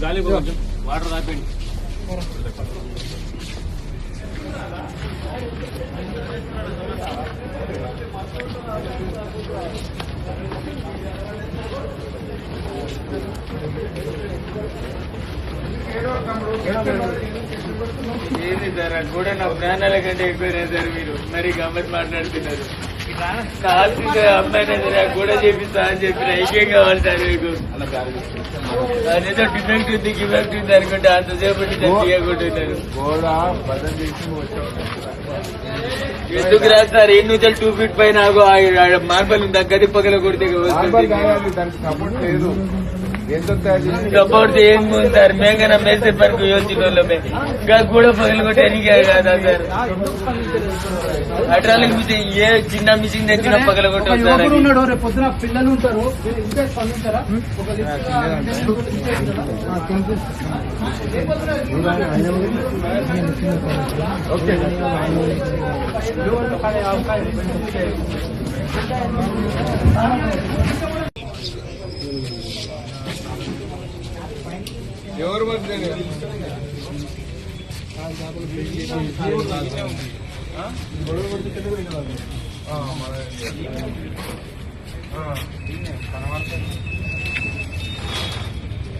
గాలి కొంచెం వాటర్ తాపండి. ఏంది సార్ కూడా నా ప్రాణాల కంటే ఎక్కువైనా సార్ మీరు మరి గమ్మత్ మాట్లాడుతున్నారు. కాల్సింది అమ్మాయినా సరే కూడా చేపిస్తా అని చెప్పిన ఐక్యం కావాలి సార్ మీకు. అదేదో డిఫెక్ట్ ఉంది గిఫెక్ట్ ఉంది అనుకుంటే అంతసేపు తీయకుంటున్నారు. ఎందుకు రాదు సార్? 2 ఫీట్ పైన మార్బల్ దగ్గర పగల కొడితే సపోర్ట్ ఏమి సార్? మేఘన మేసే పనికి యోచిన వాళ్ళమే కూడా పగలు కొట్టేనికే కదా సార్. అట్రాలకు మిషన్ ఏ చిన్న మిషన్ తెచ్చిన పగల కొట్టారు సార్. పిల్లలు ఉంటారు ఎవరు మధ్య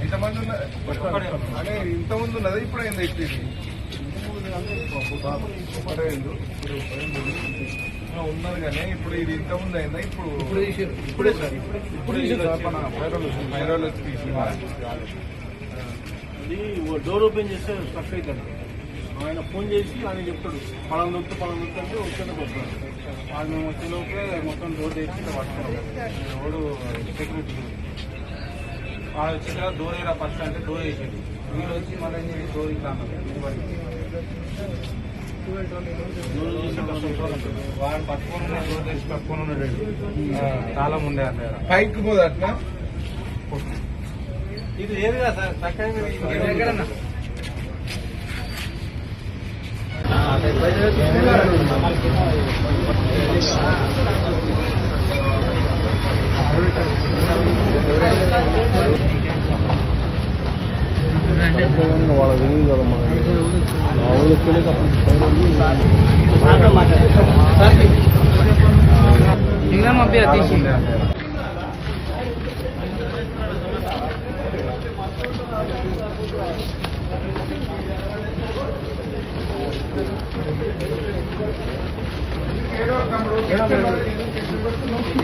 ఎంతమంది ఉన్నారు? అదే ఇంతమంది ఉన్నది ఇప్పుడు అయింది ఎక్కింది ఉన్నారు కానీ ఇప్పుడు ఇది ఇంతకుముందు అయిందా? ఇప్పుడే సార్ హైదరాబాద్ వచ్చి అది డోర్ ఓపెన్ చేస్తే స్టక్ అవుతాడు. ఆయన ఫోన్ చేసి ఆయన చెప్తాడు పలం దొరుకుతూ అంటే వచ్చేది పోతాడు. వాళ్ళు మేము వచ్చేలోపే మొత్తం డోర్ తెచ్చి పట్టుకున్నాం. రోడ్డు సెక్యూరిటీ వాళ్ళు వచ్చేదా డోర్ ఇలా ఫస్ట్ అంటే డోర్ వేసేది. వీళ్ళు వచ్చి మళ్ళీ డోర్ ఇట్లా వాడు పట్టుకొని డోర్ తెచ్చి పట్టుకొని ఉన్నాడు. చాలా ముందే అన్నారు పైకి పోదు అట్లా. ఇది ఏదిగా సార్ చక్కగా వాళ్ళ తెలియదు కదా మన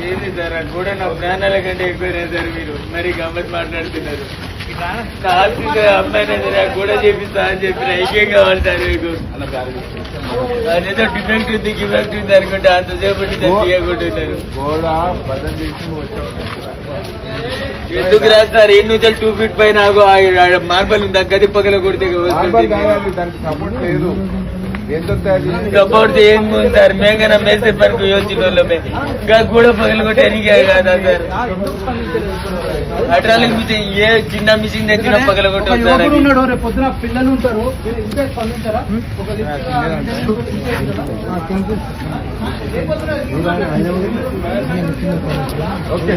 ఏంది సార్ కూడా నా ప్రాణాల కంటే ఎక్కువైనా సార్ మీరు మరి గమ్మత్ మాట్లాడుతున్నారు. కాల్సింది అమ్మాయినా సరే కూడా చేపిస్తా అని చెప్పిన ఐక్యం కావాలి సార్ మీకు. అదేదో డిఫెక్ట్ ఉంది గిఫెక్ట్ ఉంది అనుకుంటే అంతసేపు తీయకుంటున్నారు. ఎందుకు రాదు సార్? 2 ఫీట్ పైన మార్బల్ దగ్గర పగల కొడితే సపోర్ట్ ఏమి సార్? మేఘన మేసే పనికి యోచిన వాళ్ళమే కూడా పగలు కొట్టేనికే కదా సార్. అట్రాలకు మిషన్ ఏ చిన్న మిషన్ తెచ్చిన పగల కొట్టారు సార్. పిల్లలు ఉంటారు ఓకే.